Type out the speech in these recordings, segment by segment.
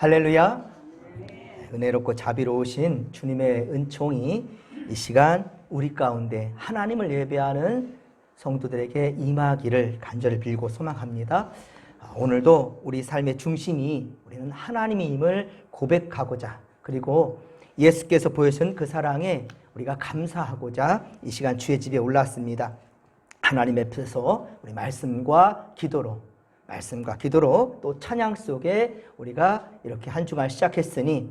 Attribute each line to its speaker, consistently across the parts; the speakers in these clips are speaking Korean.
Speaker 1: 할렐루야. 은혜롭고 자비로우신 주님의 은총이 이 시간 우리 가운데 하나님을 예배하는 성도들에게 임하기를 간절히 빌고 소망합니다. 오늘도 우리 삶의 중심이 우리는 하나님임을 고백하고자, 그리고 예수께서 보여준 그 사랑에 우리가 감사하고자 이 시간 주의 집에 올랐습니다. 하나님 앞에서 우리 말씀과 기도로 또 찬양 속에 우리가 이렇게 한 주간 시작했으니,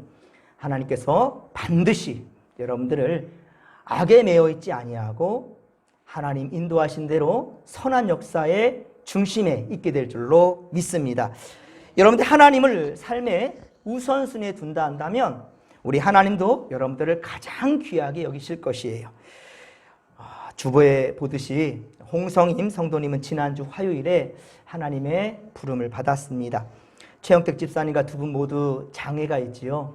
Speaker 1: 하나님께서 반드시 여러분들을 악에 매여 있지 아니하고 하나님 인도하신 대로 선한 역사의 중심에 있게 될 줄로 믿습니다. 여러분들 하나님을 삶의 우선순위에 둔다 한다면 우리 하나님도 여러분들을 가장 귀하게 여기실 것이에요. 주보에 보듯이 홍성임 성도님은 지난주 화요일에 하나님의 부름을 받았습니다. 최영택 집사님과 두 분 모두 장애가 있지요.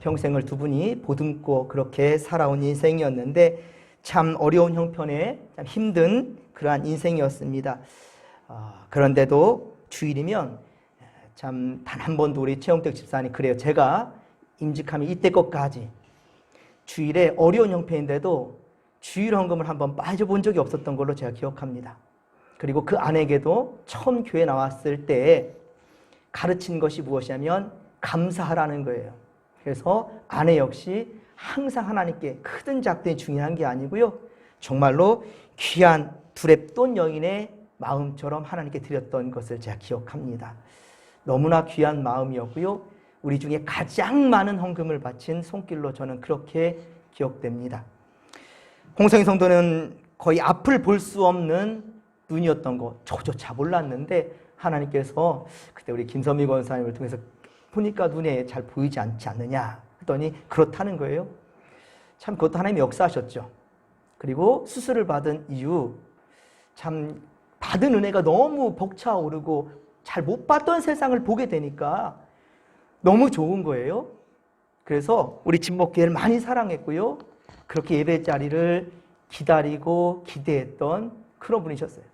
Speaker 1: 평생을 두 분이 보듬고 그렇게 살아온 인생이었는데 참 어려운 형편에 참 힘든 그러한 인생이었습니다. 그런데도 주일이면 참 단 한 번도 우리 최영택 집사님 그래요. 제가 임직함이 이때까지 주일에 어려운 형편인데도 주일 헌금을 한번 빠져본 적이 없었던 걸로 제가 기억합니다. 그리고 그 아내에게도 처음 교회 나왔을 때 가르친 것이 무엇이냐면 감사하라는 거예요. 그래서 아내 역시 항상 하나님께 크든 작든 중요한 게 아니고요, 정말로 귀한 두렙돈 여인의 마음처럼 하나님께 드렸던 것을 제가 기억합니다. 너무나 귀한 마음이었고요, 우리 중에 가장 많은 헌금을 바친 손길로 저는 그렇게 기억됩니다. 홍성희 성도는 거의 앞을 볼 수 없는 눈이었던 거 저조차 몰랐는데, 하나님께서 그때 우리 김선미 권사님을 통해서 보니까 눈에 잘 보이지 않지 않느냐 했더니 그렇다는 거예요. 참 그것도 하나님이 역사하셨죠. 그리고 수술을 받은 이후 참 받은 은혜가 너무 벅차오르고 잘 못 봤던 세상을 보게 되니까 너무 좋은 거예요. 그래서 우리 진목교회를 많이 사랑했고요, 그렇게 예배 자리를 기다리고 기대했던 그런 분이셨어요.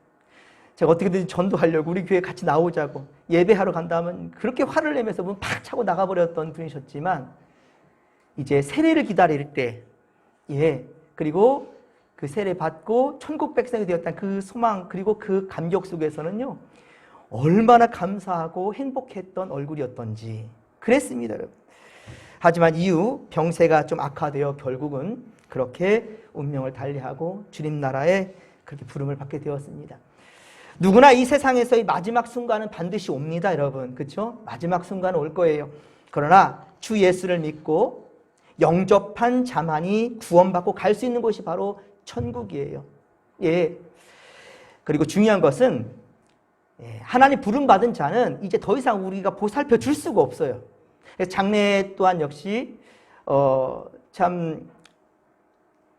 Speaker 1: 제가 어떻게든 전도하려고 우리 교회 같이 나오자고 예배하러 간다면 그렇게 화를 내면서 문 팍 차고 나가버렸던 분이셨지만, 이제 세례를 기다릴 때, 그리고 그 세례 받고 천국 백성이 되었다는 그 소망, 그리고 그 감격 속에서는요, 얼마나 감사하고 행복했던 얼굴이었던지 그랬습니다, 여러분. 하지만 이후 병세가 좀 악화되어 결국은 그렇게 운명을 달리하고 주님 나라에 그렇게 부름을 받게 되었습니다. 누구나 이 세상에서의 마지막 순간은 반드시 옵니다, 여러분. 그렇죠? 마지막 순간은 올 거예요. 그러나 주 예수를 믿고 영접한 자만이 구원받고 갈 수 있는 곳이 바로 천국이에요. 그리고 중요한 것은 하나님 부름 받은 자는 이제 더 이상 우리가 보살펴 줄 수가 없어요. 장례 또한 역시 참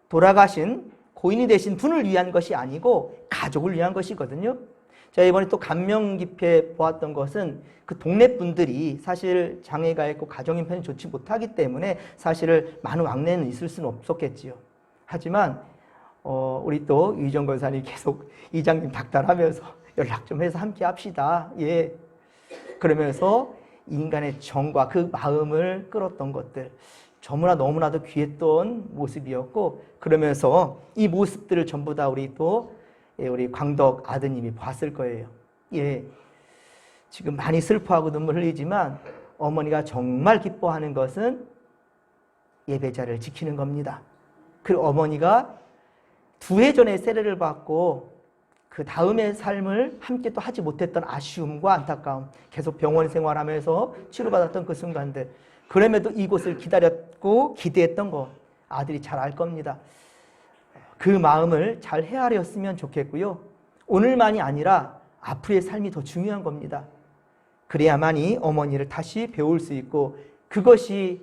Speaker 1: 돌아가신 고인이 되신 분을 위한 것이 아니고 가족을 위한 것이거든요. 제가 이번에 또 감명 깊게 보았던 것은 그 동네 분들이 사실 장애가 있고 가정 형편이 좋지 못하기 때문에 사실 많은 왕래는 있을 수는 없었겠지요. 하지만 우리 또 유희정 권사님이 계속 이장님 닥달하면서 연락 좀 해서 함께 합시다. 그러면서 인간의 정과 그 마음을 끌었던 것들, 너무나도 귀했던 모습이었고, 그러면서 이 모습들을 전부 다 우리 광덕 아드님이 봤을 거예요. 지금 많이 슬퍼하고 눈물 흘리지만 어머니가 정말 기뻐하는 것은 예배자를 지키는 겁니다. 그리고 어머니가 2해 전에 세례를 받고 그 다음의 삶을 함께 또 하지 못했던 아쉬움과 안타까움, 계속 병원 생활하면서 치료받았던 그 순간들, 그럼에도 이곳을 기다렸고 기대했던 거 아들이 잘 알 겁니다. 그 마음을 잘 헤아렸으면 좋겠고요, 오늘만이 아니라 앞으로의 삶이 더 중요한 겁니다. 그래야만이 어머니를 다시 배울 수 있고, 그것이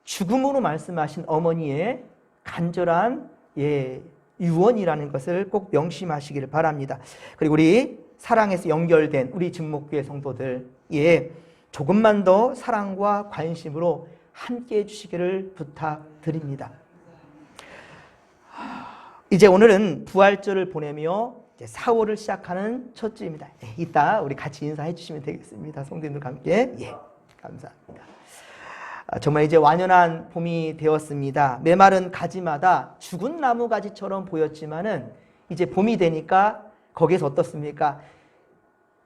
Speaker 1: 죽음으로 말씀하신 어머니의 간절한 유언이라는 것을 꼭 명심하시기를 바랍니다. 그리고 우리 사랑에서 연결된 우리 진목교회 성도들, 조금만 더 사랑과 관심으로 함께 해주시기를 부탁드립니다. 이제 오늘은 부활절을 보내며 이제 4월을 시작하는 첫 주입니다. 이따 우리 같이 인사해 주시면 되겠습니다. 성도님들과 함께. 감사합니다. 정말 이제 완연한 봄이 되었습니다. 메마른 가지마다 죽은 나무 가지처럼 보였지만은 이제 봄이 되니까 거기에서 어떻습니까?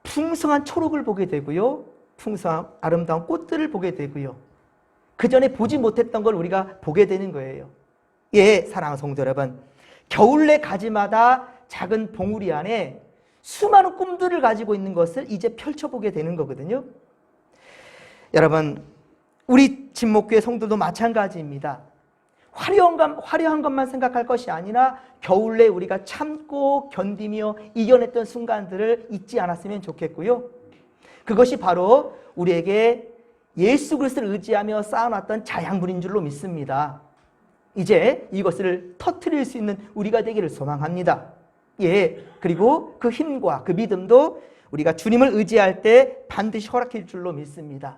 Speaker 1: 풍성한 초록을 보게 되고요. 풍성한 아름다운 꽃들을 보게 되고요. 그 전에 보지 못했던 걸 우리가 보게 되는 거예요. 예, 사랑하는 성도 여러분. 겨울내 가지마다 작은 봉우리 안에 수많은 꿈들을 가지고 있는 것을 이제 펼쳐보게 되는 거거든요. 여러분, 우리 진목교회 성도도 마찬가지입니다. 화려한 것만 생각할 것이 아니라 겨울내 우리가 참고 견디며 이겨냈던 순간들을 잊지 않았으면 좋겠고요. 그것이 바로 우리에게 예수 그리스도를 의지하며 쌓아놨던 자양분인 줄로 믿습니다. 이제 이것을 터뜨릴 수 있는 우리가 되기를 소망합니다. 예, 그리고 그 힘과 그 믿음도 우리가 주님을 의지할 때 반드시 허락해 줄 줄로 믿습니다.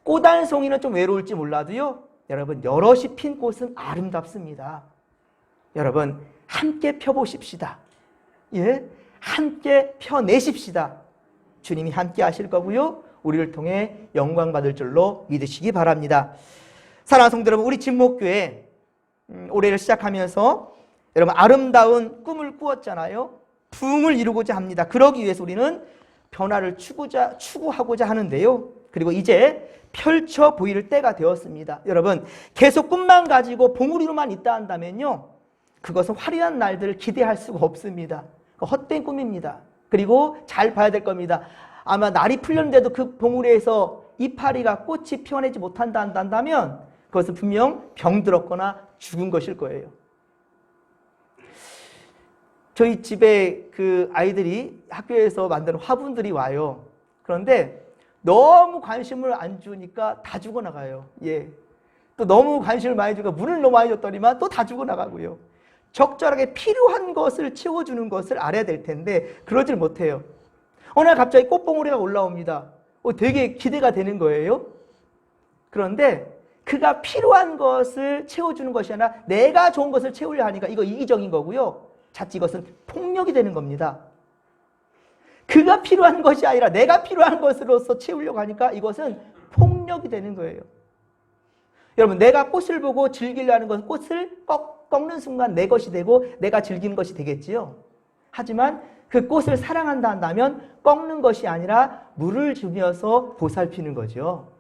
Speaker 1: 꽃 한 송이는 좀 외로울지 몰라도요, 여러분, 여럿이 핀 꽃은 아름답습니다. 여러분, 함께 펴보십시다. 예, 함께 펴내십시다. 주님이 함께 하실 거고요, 우리를 통해 영광 받을 줄로 믿으시기 바랍니다. 사랑하는 성도 여러분, 우리 진목교회 올해를 시작하면서 여러분 아름다운 꿈을 꾸었잖아요. 부흥을 이루고자 합니다. 그러기 위해서 우리는 변화를 추구하고자 하는데요. 그리고 이제 펼쳐 보일 때가 되었습니다. 여러분, 계속 꿈만 가지고 봉우리로만 있다 한다면요, 그것은 화려한 날들을 기대할 수가 없습니다. 헛된 꿈입니다. 그리고 잘 봐야 될 겁니다. 아마 날이 풀렸는데도 그 봉우리에서 이파리가 꽃이 피어내지 못한다 한다면 그것은 분명 병들었거나 죽은 것일 거예요. 저희 집에 그 아이들이 학교에서 만드는 화분들이 와요. 그런데 너무 관심을 안 주니까 다 죽어나가요. 예. 또 너무 관심을 많이 주니까 물을 너무 많이 줬더니만 또 다 죽어나가고요. 적절하게 필요한 것을 채워주는 것을 알아야 될 텐데 그러질 못해요. 어느 날 갑자기 꽃봉오리가 올라옵니다. 되게 기대가 되는 거예요. 그런데 그가 필요한 것을 채워주는 것이 아니라 내가 좋은 것을 채우려 하니까 이거 이기적인 거고요. 자칫 이것은 폭력이 되는 겁니다. 그가 필요한 것이 아니라 내가 필요한 것으로서 채우려고 하니까 이것은 폭력이 되는 거예요. 여러분, 내가 꽃을 보고 즐기려 하는 것은 꽃을 꺾는 순간 내 것이 되고 내가 즐기는 것이 되겠지요. 하지만 그 꽃을 사랑한다 한다면 꺾는 것이 아니라 물을 주면서 보살피는 거죠.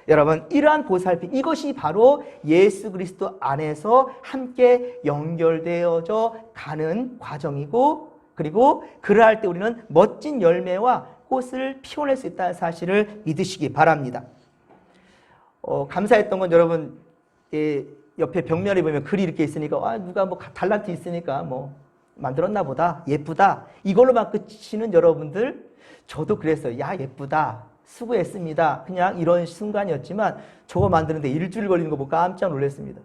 Speaker 1: 여러분, 이러한 보살핌, 이것이 바로 예수 그리스도 안에서 함께 연결되어져 가는 과정이고, 그리고 그러할 때 우리는 멋진 열매와 꽃을 피워낼 수 있다는 사실을 믿으시기 바랍니다. 감사했던 건 여러분, 옆에 벽면에 보면 글이 이렇게 있으니까 누가 뭐 달란트 있으니까 뭐 만들었나 보다, 예쁘다, 이걸로만 끝이는 여러분들, 저도 그랬어요. 야, 예쁘다, 수고했습니다. 그냥 이런 순간이었지만 저거 만드는데 일주일 걸리는 거 보고 깜짝 놀랐습니다.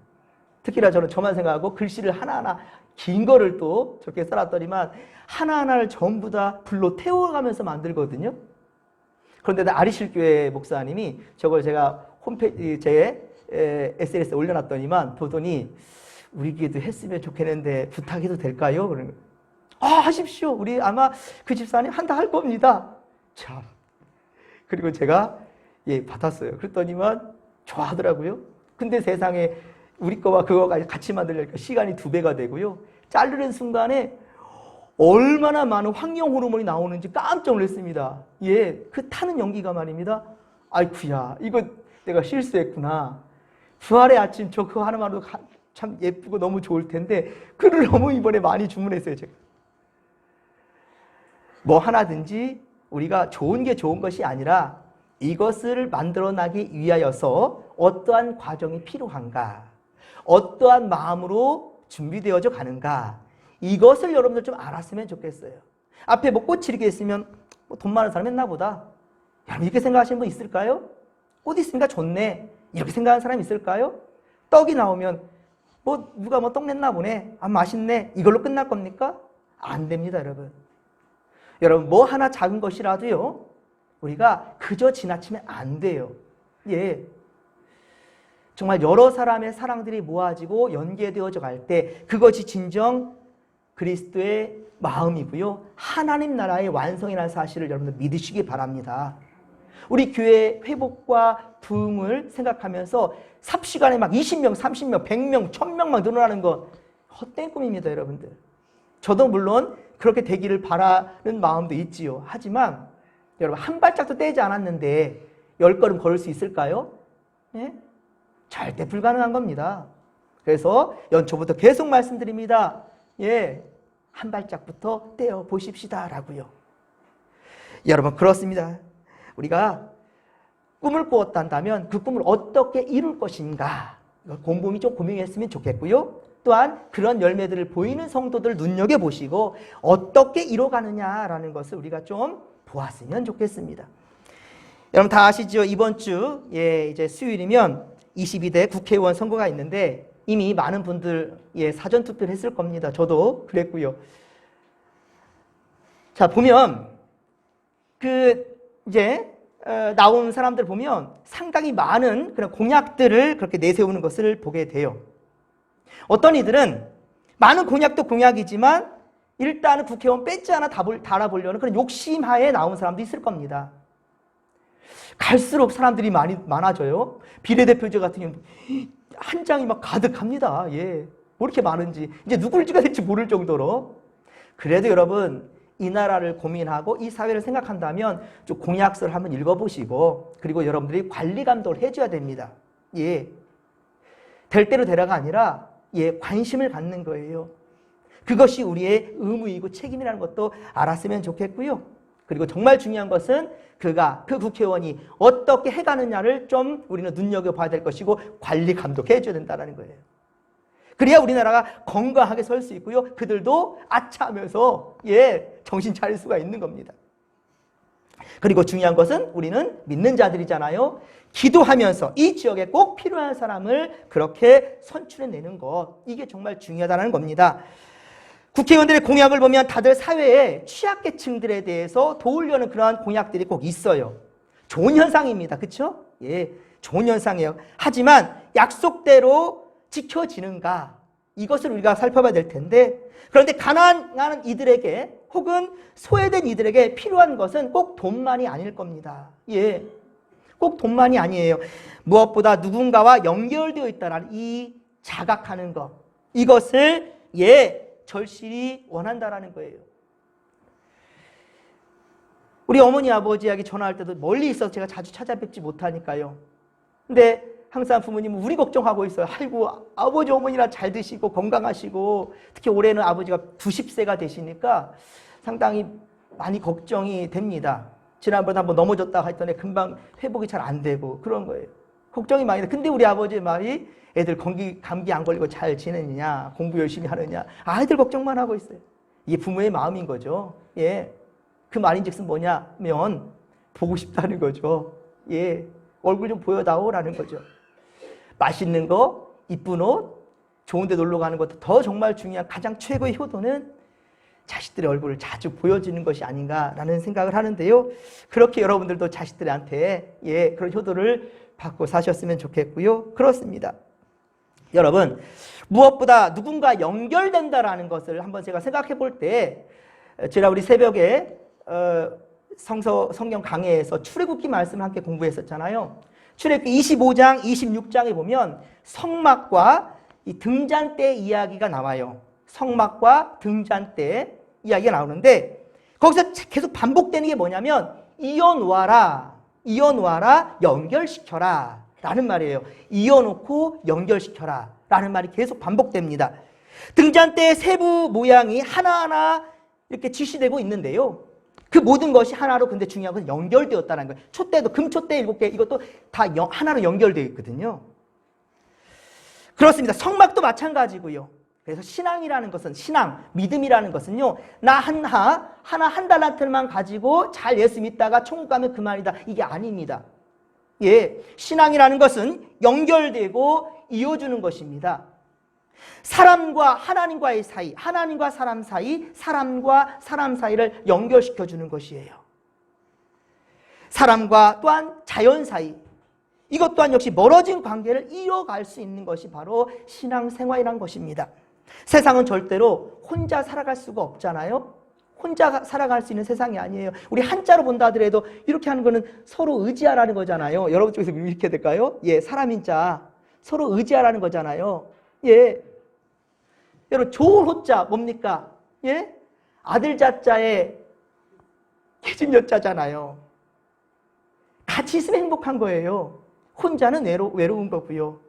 Speaker 1: 특히나 저는 저만 생각하고 글씨를 하나하나 긴 거를 또 저렇게 써놨더니만 하나하나를 전부 다 불로 태워가면서 만들거든요. 그런데 아리실교회 목사님이 저걸 제가 홈페이지 제 SNS에 올려놨더니만 보더니 우리 교회도 했으면 좋겠는데 부탁해도 될까요? 그러는 거예요. 하십시오. 우리 아마 그 집사님 한다 할 겁니다. 참. 그리고 제가 받았어요. 그랬더니만 좋아하더라고요. 근데 세상에 우리 거와 그거가 같이 만들려니까 시간이 2배가 되고요. 자르는 순간에 얼마나 많은 환경 호르몬이 나오는지 깜짝 놀랐습니다. 그 타는 연기가 말입니다. 아이쿠야, 이거 내가 실수했구나. 부활의 아침 저 그거 하나만으로도 참 예쁘고 너무 좋을 텐데 글을 너무 이번에 많이 주문했어요. 제가 뭐 하나든지 우리가 좋은 게 좋은 것이 아니라 이것을 만들어나기 위하여서 어떠한 과정이 필요한가, 어떠한 마음으로 준비되어져 가는가, 이것을 여러분들 좀 알았으면 좋겠어요. 앞에 뭐 꽃이 이렇게 있으면 돈 많은 사람 했나 보다, 여러분 이렇게 생각하시는 분 있을까요? 꽃 있으니까 좋네, 이렇게 생각하는 사람 있을까요? 떡이 나오면 누가 떡 냈나 보네, 맛있네, 이걸로 끝날 겁니까? 안 됩니다, 여러분. 여러분, 뭐 하나 작은 것이라도요, 우리가 그저 지나치면 안 돼요. 정말 여러 사람의 사랑들이 모아지고 연계되어져 갈 때 그것이 진정 그리스도의 마음이고요, 하나님 나라의 완성이라는 사실을 여러분들 믿으시기 바랍니다. 우리 교회 회복과 부흥을 생각하면서 삽시간에 막 20명, 30명, 100명, 1000명 막 늘어나는 건 헛된 꿈입니다, 여러분들. 저도 물론 그렇게 되기를 바라는 마음도 있지요. 하지만 여러분, 한 발짝도 떼지 않았는데 10걸음 걸을 수 있을까요? 네? 절대 불가능한 겁니다. 그래서 연초부터 계속 말씀드립니다. 예, 한 발짝부터 떼어 보십시다라고요. 여러분, 그렇습니다. 우리가 꿈을 꾸었다면 그 꿈을 어떻게 이룰 것인가, 곰곰이 좀 고민했으면 좋겠고요. 또한 그런 열매들을 보이는 성도들 눈여겨보시고 어떻게 이뤄가느냐라는 것을 우리가 좀 보았으면 좋겠습니다. 여러분 다 아시죠? 이번 주 이제 수요일이면 22대 국회의원 선거가 있는데 이미 많은 분들 사전 투표를 했을 겁니다. 저도 그랬고요. 자, 보면 이제 나온 사람들 보면 상당히 많은 그런 공약들을 그렇게 내세우는 것을 보게 돼요. 어떤 이들은 많은 공약도 공약이지만 일단은 국회의원 뺏지 않아 달아보려는 그런 욕심하에 나온 사람도 있을 겁니다. 갈수록 사람들이 많아져요. 비례대표제 같은 경우는 한 장이 막 가득합니다. 예, 뭐 이렇게 많은지 이제 누굴 찍어야 될지 모를 정도로. 그래도 여러분, 이 나라를 고민하고 이 사회를 생각한다면 좀 공약서를 한번 읽어보시고 그리고 여러분들이 관리 감독을 해줘야 됩니다. 예, 될 대로 되라가 아니라 관심을 갖는 거예요. 그것이 우리의 의무이고 책임이라는 것도 알았으면 좋겠고요. 그리고 정말 중요한 것은 그 국회의원이 어떻게 해가느냐를 좀 우리는 눈여겨봐야 될 것이고 관리 감독해 줘야 된다는 거예요. 그래야 우리나라가 건강하게 설 수 있고요. 그들도 아차하면서 정신 차릴 수가 있는 겁니다. 그리고 중요한 것은 우리는 믿는 자들이잖아요. 기도하면서 이 지역에 꼭 필요한 사람을 그렇게 선출해내는 것, 이게 정말 중요하다는 겁니다. 국회의원들의 공약을 보면 다들 사회의 취약계층들에 대해서 도우려는 그러한 공약들이 꼭 있어요. 좋은 현상입니다. 그렇죠? 예, 좋은 현상이에요. 하지만 약속대로 지켜지는가? 이것을 우리가 살펴봐야 될 텐데, 그런데 가난한 이들에게 혹은 소외된 이들에게 필요한 것은 꼭 돈만이 아닐 겁니다. 예, 꼭 돈만이 아니에요. 무엇보다 누군가와 연결되어 있다는 이 자각하는 것, 이것을 절실히 원한다라는 거예요. 우리 어머니 아버지에게 전화할 때도 멀리 있어서 제가 자주 찾아뵙지 못하니까요. 근데 항상 부모님은 우리 걱정하고 있어요. 아이고, 아버지 어머니라 잘 드시고 건강하시고, 특히 올해는 아버지가 90세가 되시니까 상당히 많이 걱정이 됩니다. 지난번에 한번 넘어졌다고 했더니 금방 회복이 잘 안 되고 그런 거예요. 걱정이 많이 돼. 근데 우리 아버지의 말이 애들 감기 안 걸리고 잘 지내느냐, 공부 열심히 하느냐, 아이들 걱정만 하고 있어요. 이게 부모의 마음인 거죠. 예, 그 말인즉슨 뭐냐면 보고 싶다는 거죠. 예, 얼굴 좀 보여다오라는 거죠. 맛있는 거, 이쁜 옷, 좋은 데 놀러 가는 것도 더 정말 중요한 가장 최고의 효도는 자식들의 얼굴을 자주 보여주는 것이 아닌가라는 생각을 하는데요. 그렇게 여러분들도 자식들한테 그런 효도를 받고 사셨으면 좋겠고요. 그렇습니다. 여러분, 무엇보다 누군가 연결된다라는 것을 한번 제가 생각해 볼 때, 제가 우리 새벽에 성경 강해에서 출애굽기 말씀을 함께 공부했었잖아요. 출애굽기 25장, 26장에 보면 성막과 이 등잔대 이야기가 나와요. 성막과 등잔대 이야기가 나오는데 거기서 계속 반복되는 게 뭐냐면 이어놓아라, 연결시켜라 라는 말이에요. 이어놓고 연결시켜라 라는 말이 계속 반복됩니다. 등잔대의 세부 모양이 하나하나 이렇게 지시되고 있는데요. 그 모든 것이 하나로, 근데 중요한 것은 연결되었다는 거예요. 촛대도 금촛대 7개, 이것도 다 하나로 연결되어 있거든요. 그렇습니다. 성막도 마찬가지고요. 그래서 신앙이라는 것은, 믿음이라는 것은요, 나 하나 한 달란트만 가지고 잘 예수 믿다가 천국 가면 그만이다, 이게 아닙니다. 신앙이라는 것은 연결되고 이어주는 것입니다. 사람과 하나님과의 사이, 하나님과 사람 사이, 사람과 사람 사이를 연결시켜주는 것이에요. 사람과 또한 자연 사이, 이것 또한 역시 멀어진 관계를 이어갈 수 있는 것이 바로 신앙생활이란 것입니다. 세상은 절대로 혼자 살아갈 수가 없잖아요. 혼자 살아갈 수 있는 세상이 아니에요. 우리 한자로 본다 하더라도 이렇게 하는 거는 서로 의지하라는 거잖아요. 여러분 쪽에서 이렇게 될까요? 예, 사람인자 서로 의지하라는 거잖아요. 예, 여러분 좋은 호자 뭡니까? 예, 아들 자자에 계집 여자잖아요. 같이 있으면 행복한 거예요. 혼자는 외로운 거고요.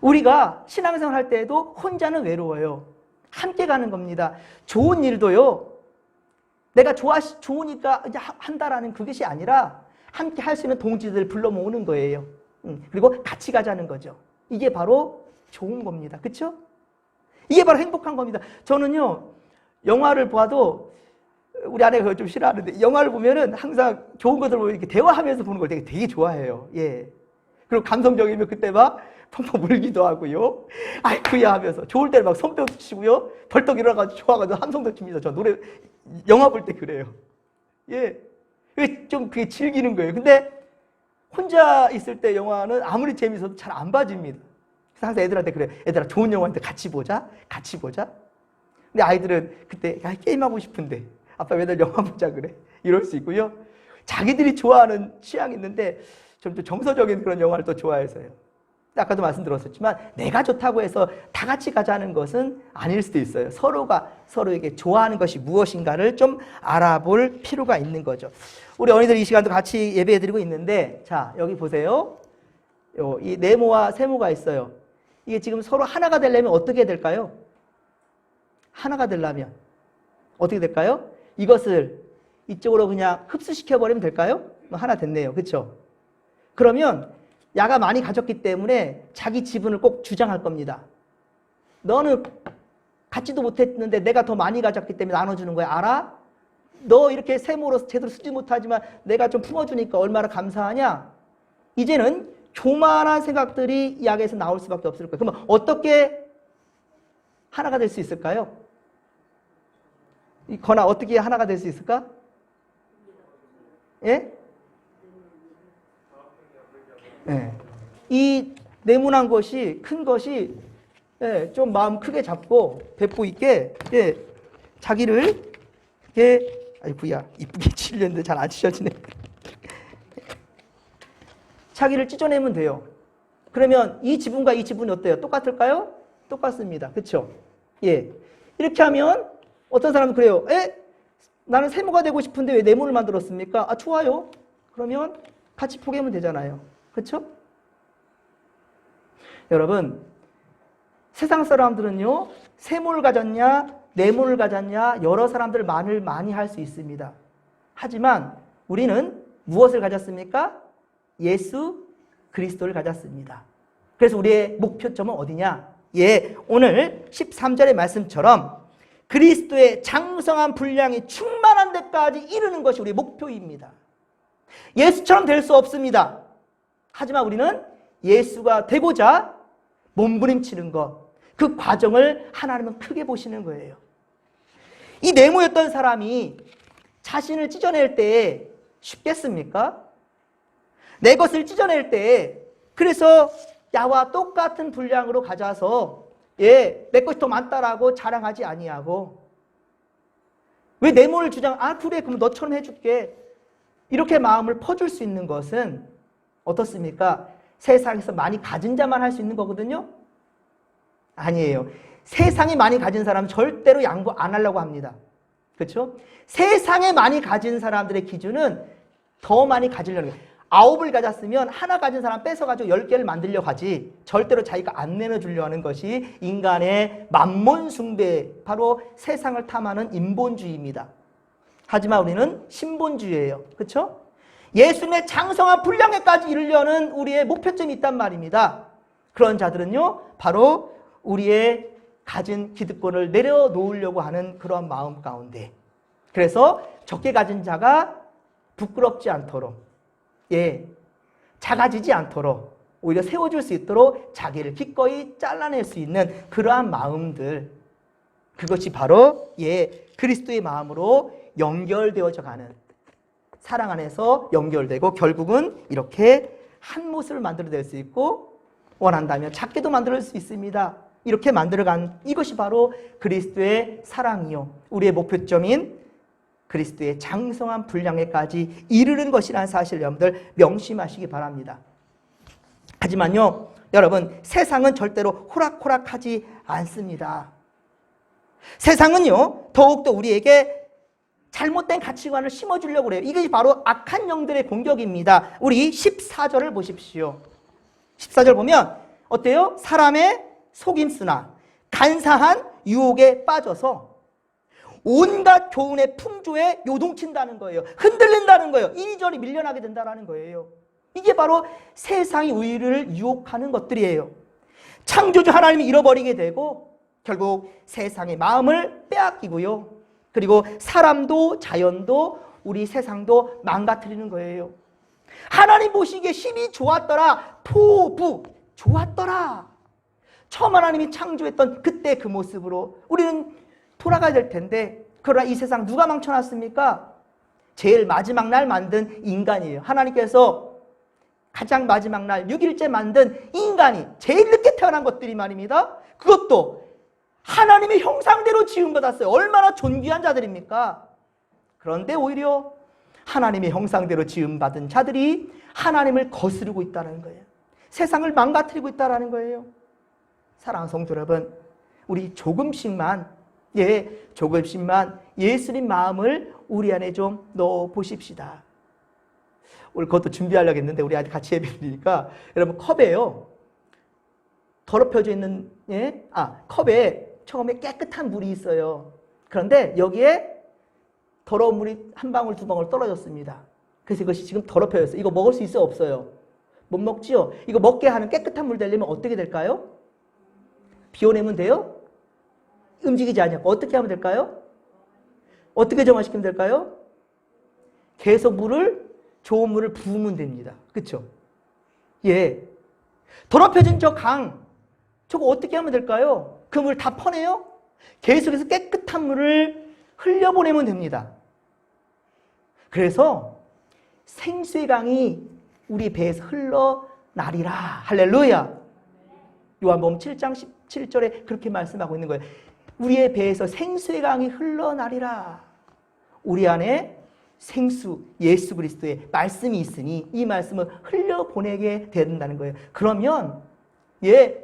Speaker 1: 우리가 신앙생활 할 때에도 혼자는 외로워요. 함께 가는 겁니다. 좋은 일도요, 내가 좋으니까 이제 한다라는 그것이 아니라 함께 할 수 있는 동지들 불러 모으는 거예요. 그리고 같이 가자는 거죠. 이게 바로 좋은 겁니다. 그렇죠? 이게 바로 행복한 겁니다. 저는요, 영화를 봐도 우리 아내가 그걸 좀 싫어하는데, 영화를 보면은 항상 좋은 것들 보면 이렇게 대화하면서 보는 걸 되게 좋아해요. 예. 그리고 감성적이면 그때 막 펑펑 울기도 하고요. 아이쿠야 하면서 좋을 때는 막 손뼉 치고요. 벌떡 일어나가지고 좋아가지고 함성도 칩니다. 저 노래, 영화 볼 때 그래요. 예. 좀 그게 즐기는 거예요. 근데 혼자 있을 때 영화는 아무리 재밌어도 잘 안 봐집니다. 그래서 항상 애들한테 그래요. 얘들아, 좋은 영화인데 같이 보자. 같이 보자. 근데 아이들은 그때 게임하고 싶은데 아빠 맨날 영화 보자 그래. 이럴 수 있고요. 자기들이 좋아하는 취향이 있는데 좀 정서적인 그런 영화를 또 좋아해서요. 아까도 말씀드렸었지만 내가 좋다고 해서 다 같이 가자는 것은 아닐 수도 있어요. 서로가 서로에게 좋아하는 것이 무엇인가를 좀 알아볼 필요가 있는 거죠. 우리 어린이들 이 시간도 같이 예배해드리고 있는데, 자, 여기 보세요. 이 네모와 세모가 있어요. 이게 지금 서로 하나가 되려면 어떻게 될까요? 하나가 되려면 어떻게 될까요? 이것을 이쪽으로 그냥 흡수시켜버리면 될까요? 하나 됐네요. 그렇죠? 그러면 야가 많이 가졌기 때문에 자기 지분을 꼭 주장할 겁니다. 너는 갖지도 못했는데 내가 더 많이 가졌기 때문에 나눠주는 거야. 알아? 너 이렇게 세모로 제대로 쓰지 못하지만 내가 좀 품어주니까 얼마나 감사하냐? 이제는 교만한 생각들이 이 약에서 나올 수밖에 없을 거예요. 그러면 어떻게 하나가 될 수 있을까요? 거나 어떻게 하나가 될 수 있을까? 예? 예. 이 네모난 것이, 큰 것이, 예, 좀 마음 크게 잡고 배포 있게, 예, 자기를 이렇게, 아이고야, 이쁘게 치려는데 잘 안 치셔지네. 자기를 찢어내면 돼요. 그러면 이 지분과 이 지분이 어때요? 똑같을까요? 똑같습니다. 그렇죠? 예. 이렇게 하면 어떤 사람은 그래요. 나는 세모가 되고 싶은데 왜 네모를 만들었습니까? 아, 좋아요. 그러면 같이 포기하면 되잖아요. 그렇죠? 여러분, 세상 사람들은요, 세모를 가졌냐, 네모를 가졌냐, 여러 사람들 말을 많이 할 수 있습니다. 하지만 우리는 무엇을 가졌습니까? 예수 그리스도를 가졌습니다. 그래서 우리의 목표점은 어디냐? 예, 오늘 13절의 말씀처럼 그리스도의 장성한 분량이 충만한 데까지 이르는 것이 우리의 목표입니다. 예수처럼 될 수 없습니다. 하지만 우리는 예수가 되고자 몸부림치는 것, 그 과정을 하나님은 크게 보시는 거예요. 이 네모였던 사람이 자신을 찢어낼 때 쉽겠습니까? 내 것을 찢어낼 때, 그래서 야와 똑같은 분량으로 가져와서 예, 내 것이 더 많다라고 자랑하지 아니하고, 왜 네모를 아 그래 그럼 너처럼 해줄게, 이렇게 마음을 퍼줄 수 있는 것은 어떻습니까? 세상에서 많이 가진 자만 할 수 있는 거거든요? 아니에요. 세상이 많이 가진 사람은 절대로 양보 안 하려고 합니다. 그렇죠? 세상에 많이 가진 사람들의 기준은 더 많이 가지려는 거예요. 9을 가졌으면 하나 가진 사람 뺏어가지고 10개를 만들려고 하지, 절대로 자기가 안 내놔주려 하는 것이 인간의 만몬 숭배, 바로 세상을 탐하는 인본주의입니다. 하지만 우리는 신본주의예요. 그렇죠? 예수님의 장성한 분량에까지 이르려는 우리의 목표점이 있단 말입니다. 그런 자들은요, 바로 우리의 가진 기득권을 내려놓으려고 하는 그런 마음 가운데, 그래서 적게 가진 자가 부끄럽지 않도록, 예, 작아지지 않도록 오히려 세워줄 수 있도록 자기를 기꺼이 잘라낼 수 있는 그러한 마음들, 그것이 바로 예, 그리스도의 마음으로 연결되어져 가는, 사랑 안에서 연결되고 결국은 이렇게 한 모습을 만들어낼 수 있고, 원한다면 작게도 만들 수 있습니다. 이렇게 만들어간 이것이 바로 그리스도의 사랑이요, 우리의 목표점인 그리스도의 장성한 분량에까지 이르는 것이라는 사실을 여러분들 명심하시기 바랍니다. 하지만요, 여러분, 세상은 절대로 호락호락하지 않습니다. 세상은요, 더욱더 우리에게 잘못된 가치관을 심어주려고 그래요. 이게 바로 악한 영들의 공격입니다. 우리 14절을 보십시오. 14절 보면 어때요? 사람의 속임수나 간사한 유혹에 빠져서 온갖 교훈의 풍조에 요동친다는 거예요. 흔들린다는 거예요. 이리저리 밀려나게 된다는 거예요. 이게 바로 세상이 우리를 유혹하는 것들이에요. 창조주 하나님이 잃어버리게 되고 결국 세상의 마음을 빼앗기고요. 그리고 사람도 자연도 우리 세상도 망가뜨리는 거예요. 하나님 보시기에 힘이 좋았더라. 포부 좋았더라. 처음 하나님이 창조했던 그때 그 모습으로 우리는 돌아가야 될 텐데, 그러나 이 세상 누가 망쳐놨습니까? 제일 마지막 날 만든 인간이에요. 하나님께서 가장 마지막 날 6일째 만든 인간이 제일 늦게 태어난 것들이 말입니다. 그것도 하나님의 형상대로 지음받았어요. 얼마나 존귀한 자들입니까? 그런데 오히려 하나님의 형상대로 지음받은 자들이 하나님을 거스르고 있다는 거예요. 세상을 망가뜨리고 있다는 거예요. 사랑하는 성도 여러분, 우리 조금씩만 예수님 마음을 우리 안에 좀 넣어 보십시다. 오늘 그것도 준비하려고 했는데 우리 아직 같이 예배드리니까 여러분, 컵에요, 더럽혀져 있는 컵에 처음에 깨끗한 물이 있어요. 그런데 여기에 더러운 물이 한 방울 두 방울 떨어졌습니다. 그래서 이것이 지금 더럽혀졌어요. 이거 먹을 수 있어요, 없어요? 못 먹지요? 이거 먹게 하는 깨끗한 물 되려면 어떻게 될까요? 비워내면 돼요? 움직이지 않냐고. 어떻게 하면 될까요? 어떻게 정화시키면 될까요? 계속 좋은 물을 부으면 됩니다. 그렇죠? 예. 더럽혀진 저 강, 저거 어떻게 하면 될까요? 그 물 다 퍼내요? 계속해서 깨끗한 물을 흘려보내면 됩니다. 그래서 생수의 강이 우리 배에서 흘러나리라. 할렐루야. 요한복음 7장 17절에 그렇게 말씀하고 있는 거예요. 우리의 배에서 생수의 강이 흘러나리라. 우리 안에 생수, 예수 그리스도의 말씀이 있으니 이 말씀을 흘려보내게 된다는 거예요. 그러면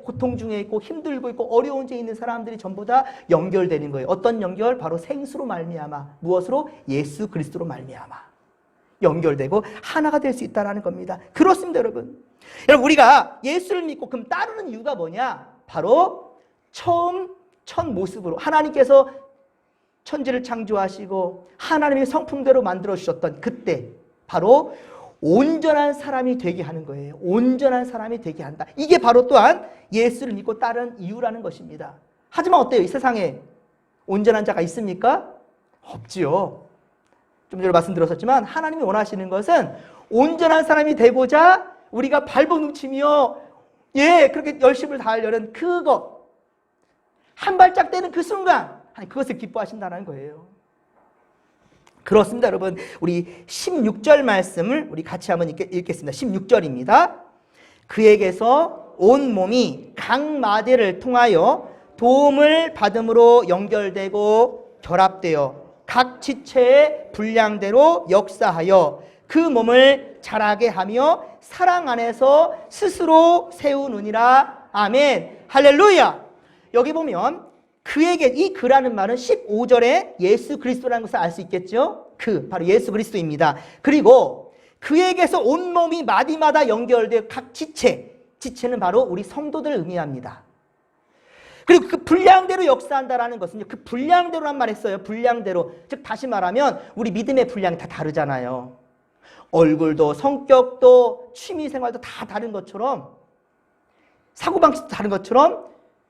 Speaker 1: 고통 중에 있고 힘들고 있고 어려운 데 있는 사람들이 전부 다 연결되는 거예요. 어떤 연결? 바로 생수로 말미암아. 무엇으로? 예수 그리스도로 말미암아. 연결되고 하나가 될 수 있다는 겁니다. 그렇습니다, 여러분. 여러분, 우리가 예수를 믿고 그럼 따르는 이유가 뭐냐? 바로 첫 모습으로 하나님께서 천지를 창조하시고 하나님의 성품대로 만들어주셨던 그때 바로 온전한 사람이 되게 하는 거예요. 온전한 사람이 되게 한다. 이게 바로 또한 예수를 믿고 따른 이유라는 것입니다. 하지만 어때요? 이 세상에 온전한 자가 있습니까? 없지요. 좀 전에 말씀드렸었지만 하나님이 원하시는 것은 온전한 사람이 되고자 우리가 발버둥치며 그렇게 열심을 다하려는 그것, 한 발짝 떼는 그 순간 그것을 기뻐하신다는 거예요. 그렇습니다, 여러분. 우리 16절 말씀을 우리 같이 한번 읽겠습니다. 16절입니다. 그에게서 온 몸이 각 마디를 통하여 도움을 받음으로 연결되고 결합되어 각 지체의 분량대로 역사하여 그 몸을 자라게 하며 사랑 안에서 스스로 세우느니라. 아멘. 할렐루야. 여기 보면 그에게, 이 그라는 말은 15절에 예수 그리스도라는 것을 알 수 있겠죠? 바로 예수 그리스도입니다. 그리고 그에게서 온몸이 마디마다 연결되어 각 지체는 바로 우리 성도들을 의미합니다. 그리고 그 분량대로 역사한다라는 것은요, 그 분량대로란 말 했어요. 분량대로. 즉 다시 말하면 우리 믿음의 분량이 다 다르잖아요. 얼굴도 성격도 취미생활도 다 다른 것처럼, 사고방식도 다른 것처럼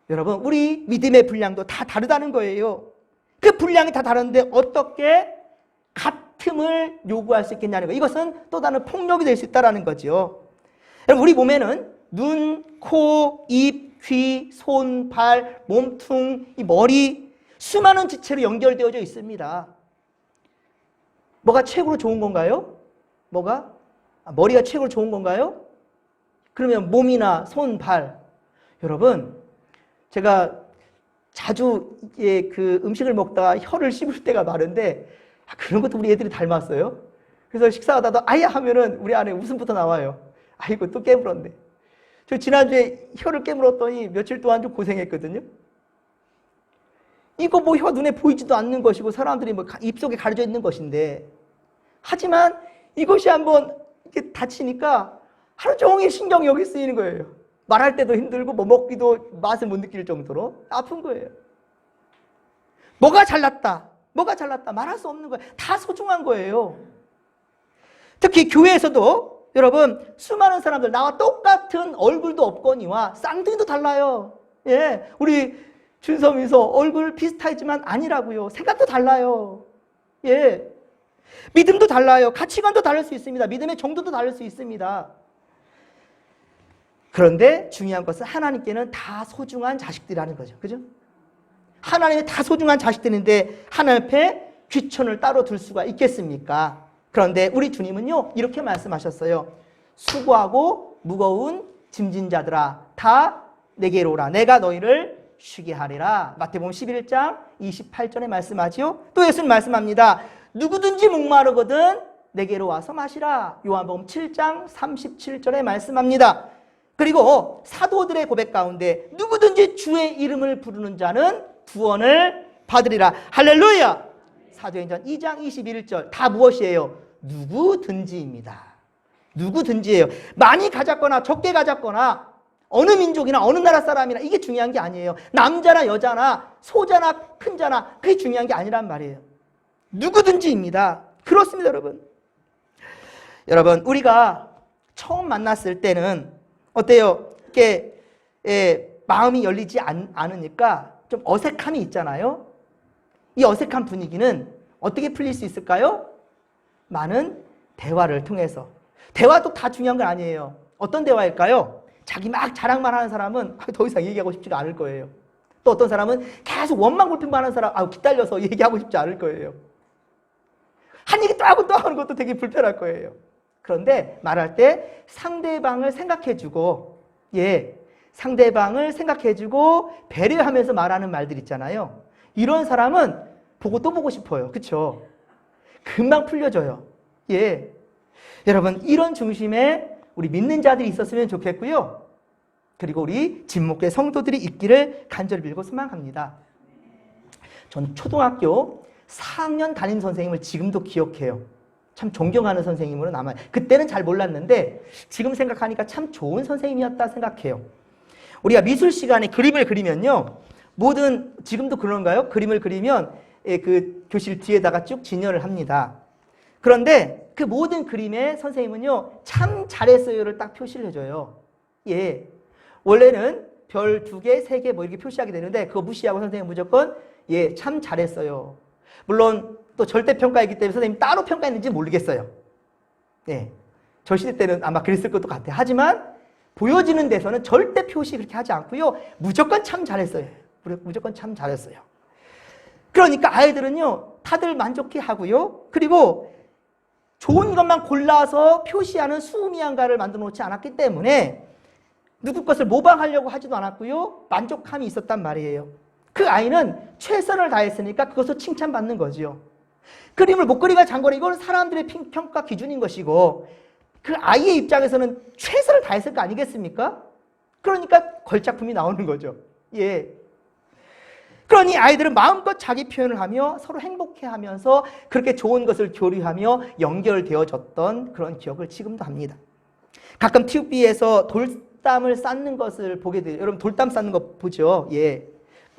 Speaker 1: 여러분, 우리 믿음의 분량도 다 다르다는 거예요. 그 분량이 다 다른데 어떻게 같음을 요구할 수 있겠냐는 거예요. 이것은 또 다른 폭력이 될 수 있다는 거죠. 여러분, 우리 몸에는 눈, 코, 입, 귀, 손, 발, 몸통, 이 머리, 수많은 지체로 연결되어져 있습니다. 뭐가 최고로 좋은 건가요? 머리가 최고로 좋은 건가요? 그러면 몸이나 손, 발. 여러분, 제가 자주 그 음식을 먹다가 혀를 씹을 때가 많은데 그런 것도 우리 애들이 닮았어요. 그래서 식사하다가 아야 하면은 우리 안에 웃음부터 나와요. 아이고 또 깨물었네. 저 지난주에 혀를 깨물었더니 며칠 동안 좀 고생했거든요. 이거 뭐 혀 눈에 보이지도 않는 것이고 사람들이 뭐 입속에 가려져 있는 것인데, 하지만 이것이 한번 이렇게 다치니까 하루 종일 신경이 여기 쓰이는 거예요. 말할 때도 힘들고 뭐 먹기도 맛을 못 느낄 정도로 아픈 거예요. 뭐가 잘났다, 뭐가 잘났다 말할 수 없는 거예요. 다 소중한 거예요. 특히 교회에서도 여러분 수많은 사람들 나와 똑같은 얼굴도 없거니와 쌍둥이도 달라요. 예, 우리 준섬이서 얼굴 비슷하지만 아니라고요. 생각도 달라요. 예, 믿음도 달라요. 가치관도 다를 수 있습니다. 믿음의 정도도 다를 수 있습니다. 그런데 중요한 것은 하나님께는 다 소중한 자식들이라는 거죠. 그죠? 하나님의 다 소중한 자식들인데 하나님 앞에 귀천을 따로 둘 수가 있겠습니까? 그런데 우리 주님은요 이렇게 말씀하셨어요. 수고하고 무거운 짐진 자들아 다 내게로 오라. 내가 너희를 쉬게 하리라. 마태복음 11장 28절에 말씀하지요. 또 예수님 말씀합니다. 누구든지 목마르거든 내게로 와서 마시라. 요한복음 7장 37절에 말씀합니다. 그리고 사도들의 고백 가운데 누구든지 주의 이름을 부르는 자는 구원을 받으리라. 할렐루야. 사도행전 2장 21절 다 무엇이에요? 누구든지입니다. 누구든지예요. 많이 가졌거나 적게 가졌거나 어느 민족이나 어느 나라 사람이나 이게 중요한 게 아니에요. 남자나 여자나 소자나 큰 자나 그게 중요한 게 아니란 말이에요. 누구든지입니다. 그렇습니다, 여러분. 여러분, 우리가 처음 만났을 때는 어때요? 이렇게 마음이 열리지 않으니까 좀 어색함이 있잖아요. 이 어색한 분위기는 어떻게 풀릴 수 있을까요? 많은 대화를 통해서. 대화도 다 중요한 건 아니에요. 어떤 대화일까요? 자기 막 자랑만 하는 사람은 더 이상 얘기하고 싶지가 않을 거예요. 또 어떤 사람은 계속 원망 골핑만 하는 사람, 기다려서 얘기하고 싶지 않을 거예요. 한 얘기 또 하고 또 하는 것도 되게 불편할 거예요. 그런데 말할 때 상대방을 생각해주고, 상대방을 생각해주고 배려하면서 말하는 말들 있잖아요. 이런 사람은 보고 또 보고 싶어요. 그렇죠? 금방 풀려져요. 여러분, 이런 중심에 우리 믿는 자들이 있었으면 좋겠고요. 그리고 우리 진목교회 성도들이 있기를 간절히 빌고 소망합니다. 저는 초등학교 4학년 담임 선생님을 지금도 기억해요. 참 존경하는 선생님으로 남아요. 그때는 잘 몰랐는데 지금 생각하니까 참 좋은 선생님이었다 생각해요. 우리가 미술 시간에 그림을 그리면요, 지금도 그런가요? 그림을 그리면 그 교실 뒤에다가 쭉 진열을 합니다. 그런데 그 모든 그림에 선생님은요 참 잘했어요를 딱 표시를 해줘요. 원래는 별 2개, 3개 뭐 이렇게 표시하게 되는데 그거 무시하고 선생님은 무조건 참 잘했어요. 물론 또 절대평가이기 때문에 선생님이 따로 평가했는지 모르겠어요. 저 시대 때는 아마 그랬을 것도 같아요. 하지만 보여지는 데서는 절대 표시 그렇게 하지 않고요. 무조건 참 잘했어요. 무조건 참 잘했어요. 그러니까 아이들은요 다들 만족해 하고요. 그리고 좋은 것만 골라서 표시하는 수미양가를 만들어 놓지 않았기 때문에 누구 것을 모방하려고 하지도 않았고요. 만족함이 있었단 말이에요. 그 아이는 최선을 다했으니까 그것을 칭찬받는 거죠. 그림을 못 그리가 장거리 이건 사람들의 평가 기준인 것이고 그 아이의 입장에서는 최선을 다했을 거 아니겠습니까? 그러니까 걸작품이 나오는 거죠. 그러니 아이들은 마음껏 자기 표현을 하며 서로 행복해하면서 그렇게 좋은 것을 교류하며 연결되어졌던 그런 기억을 지금도 합니다. 가끔 TV에서 돌담을 쌓는 것을 보게 돼요. 여러분 돌담 쌓는 거 보죠?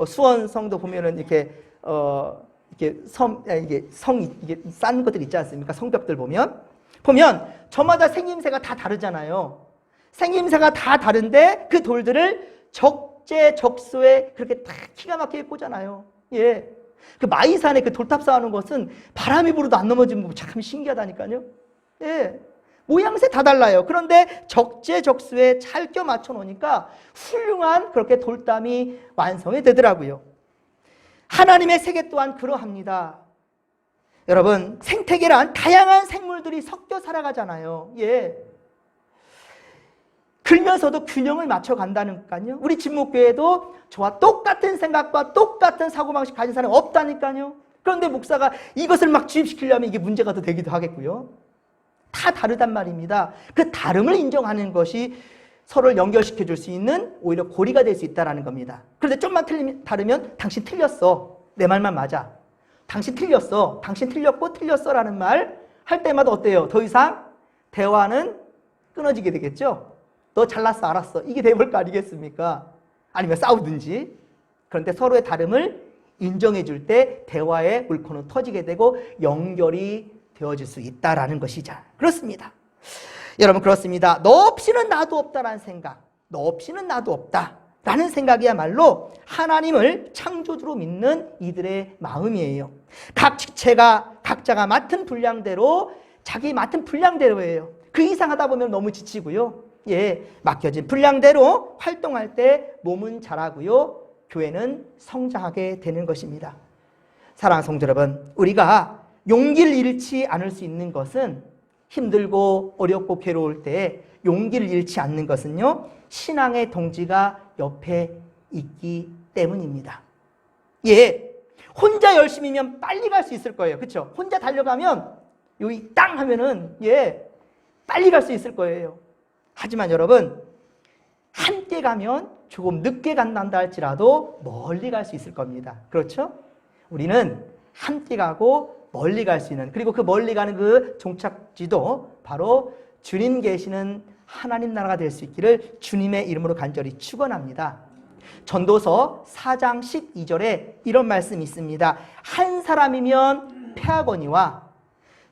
Speaker 1: 수원 성도 보면은 이렇게 이게 쌓는 것들 있지 않습니까? 성벽들 보면 저마다 생김새가 다 다르잖아요. 생김새가 다 다른데 그 돌들을 적재적소에 그렇게 딱 기가 막히게 꽂잖아요. 그 마이산에 그 돌탑 쌓아놓은 것은 바람이 불어도 안 넘어지는 거 참 신기하다니까요. 모양새 다 달라요. 그런데 적재적소에 잘 껴 맞춰 놓으니까 훌륭한 그렇게 돌담이 완성이 되더라고요. 하나님의 세계 또한 그러합니다. 여러분, 생태계란 다양한 생물들이 섞여 살아가잖아요. 그러면서도 균형을 맞춰 간다니까요. 우리 진목교회도 저와 똑같은 생각과 똑같은 사고방식 가진 사람이 없다니까요. 그런데 목사가 이것을 막 주입시키려면 이게 문제가 더 되기도 하겠고요. 다 다르단 말입니다. 그 다름을 인정하는 것이 서로를 연결시켜 줄 수 있는 오히려 고리가 될 수 있다는 겁니다. 그런데 좀만 다르면 당신 틀렸어. 내 말만 맞아. 당신 틀렸어. 당신 틀렸고 틀렸어라는 말 할 때마다 어때요? 더 이상 대화는 끊어지게 되겠죠? 너 잘났어, 알았어. 이게 돼볼 거 아니겠습니까? 아니면 싸우든지. 그런데 서로의 다름을 인정해 줄 때 대화의 물꼬는 터지게 되고 연결이 되어질 수 있다라는 것이죠. 그렇습니다. 여러분, 그렇습니다. 너 없이는 나도 없다라는 생각, 너 없이는 나도 없다라는 생각이야말로 하나님을 창조주로 믿는 이들의 마음이에요. 각 지체가 각자가 맡은 분량대로 자기 맡은 분량대로예요. 그 이상 하다 보면 너무 지치고요. 맡겨진 분량대로 활동할 때 몸은 자라고요. 교회는 성장하게 되는 것입니다. 사랑하는 성도 여러분, 우리가 용기를 잃지 않을 수 있는 것은 힘들고 어렵고 괴로울 때 용기를 잃지 않는 것은요, 신앙의 동지가 옆에 있기 때문입니다. 혼자 열심히면 빨리 갈 수 있을 거예요. 그렇죠? 혼자 달려가면 여기 땅 하면은 빨리 갈 수 있을 거예요. 하지만 여러분, 함께 가면 조금 늦게 간단다 할지라도 멀리 갈 수 있을 겁니다. 그렇죠? 우리는 함께 가고 멀리 갈 수 있는, 그리고 그 멀리 가는 그 종착지도 바로 주님 계시는 하나님 나라가 될 수 있기를 주님의 이름으로 간절히 축원합니다. 전도서 4장 12절에 이런 말씀이 있습니다. 한 사람이면 패하거니와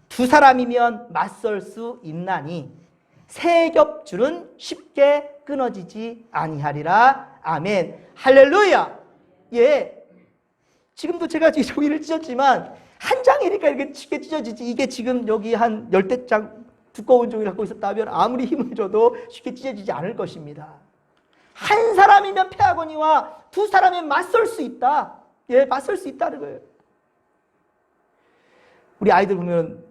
Speaker 1: 두 사람이면 맞설 수 있나니 세 겹줄은 쉽게 끊어지지 아니하리라. 아멘. 할렐루야. 지금도 제가 종이를 찢었지만 한 장이니까 이렇게 쉽게 찢어지지, 이게 지금 여기 한 10대 장 두꺼운 종이를 갖고 있었다면 아무리 힘을 줘도 쉽게 찢어지지 않을 것입니다. 한 사람이면 패하거니와 두 사람이면 맞설 수 있다. 맞설 수 있다는 거예요. 우리 아이들 보면,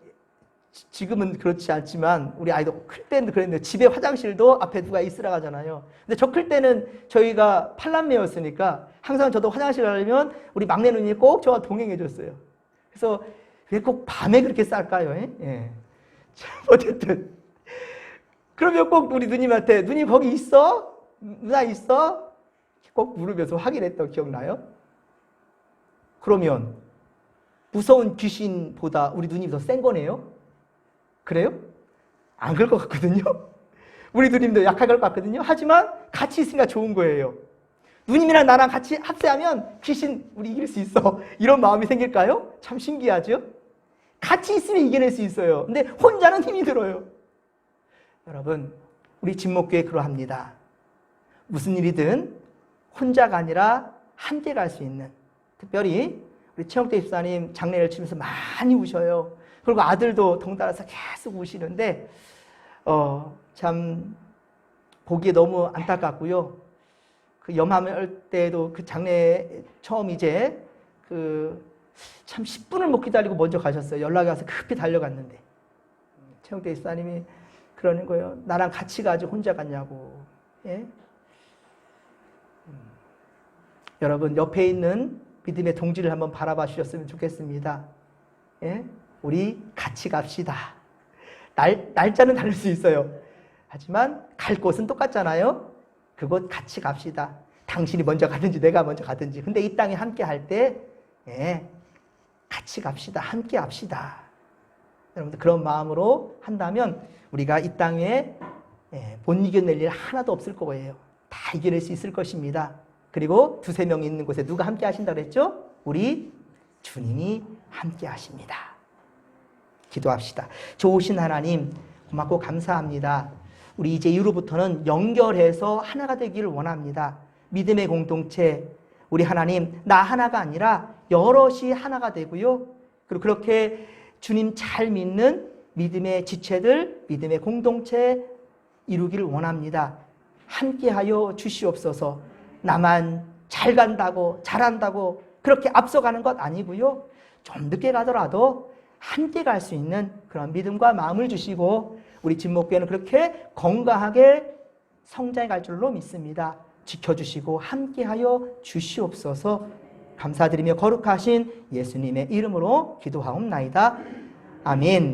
Speaker 1: 지금은 그렇지 않지만 우리 아이들 클 때는 그랬는데 집에 화장실도 앞에 누가 있으라 하잖아요. 근데 저 클 때는 저희가 팔남매였으니까 항상 저도 화장실 가려면 우리 막내 누님이 꼭 저와 동행해 줬어요. 그래서 왜 꼭 밤에 그렇게 쌀까요? 어쨌든 그러면 꼭 우리 누님한테 누님 거기 있어? 누나 있어? 꼭 물으면서 확인했던 기억나요? 그러면 무서운 귀신보다 우리 누님이 더 센 거네요? 그래요? 안 그럴 것 같거든요? 우리 누님도 약할 것 같거든요? 하지만 같이 있으니까 좋은 거예요. 누님이랑 나랑 같이 합세하면 귀신 우리 이길 수 있어. 이런 마음이 생길까요? 참 신기하죠? 같이 있으면 이겨낼 수 있어요. 근데 혼자는 힘이 들어요. 여러분, 우리 진목교회 그러합니다. 무슨 일이든 혼자가 아니라 함께 갈 수 있는, 특별히 우리 최영태 집사님 장례를 치면서 많이 우셔요. 그리고 아들도 덩달아서 계속 우시는데 참 보기에 너무 안타깝고요. 그 염함할 때도 그 장례 처음 이제 참 10분을 못 기다리고 먼저 가셨어요. 연락이 와서 급히 달려갔는데 최영태 집사님이 그러는 거예요. 나랑 같이 가지 혼자 갔냐고. 여러분, 옆에 있는 믿음의 동지를 한번 바라봐 주셨으면 좋겠습니다. 우리 같이 갑시다. 날짜는 다를 수 있어요. 하지만 갈 곳은 똑같잖아요. 그곳 같이 갑시다. 당신이 먼저 가든지 내가 먼저 가든지. 근데 이 땅에 함께 할 때 같이 갑시다. 함께 합시다. 여러분들 그런 마음으로 한다면 우리가 이 땅에 못 이겨낼 일 하나도 없을 거예요. 다 이겨낼 수 있을 것입니다. 그리고 두세 명이 있는 곳에 누가 함께 하신다 그랬죠? 우리 주님이 함께 하십니다. 기도합시다. 좋으신 하나님, 고맙고 감사합니다. 우리 이제 이후로부터는 연결해서 하나가 되기를 원합니다. 믿음의 공동체, 우리 하나님, 나 하나가 아니라 여럿이 하나가 되고요. 그리고 그렇게 주님 잘 믿는 믿음의 지체들, 믿음의 공동체 이루기를 원합니다. 함께하여 주시옵소서. 나만 잘 간다고, 잘한다고 그렇게 앞서가는 것 아니고요. 좀 늦게 가더라도 함께 갈 수 있는 그런 믿음과 마음을 주시고 우리 진목교회는 그렇게 건강하게 성장해 갈 줄로 믿습니다. 지켜주시고 함께하여 주시옵소서. 감사드리며 거룩하신 예수님의 이름으로 기도하옵나이다. 아멘.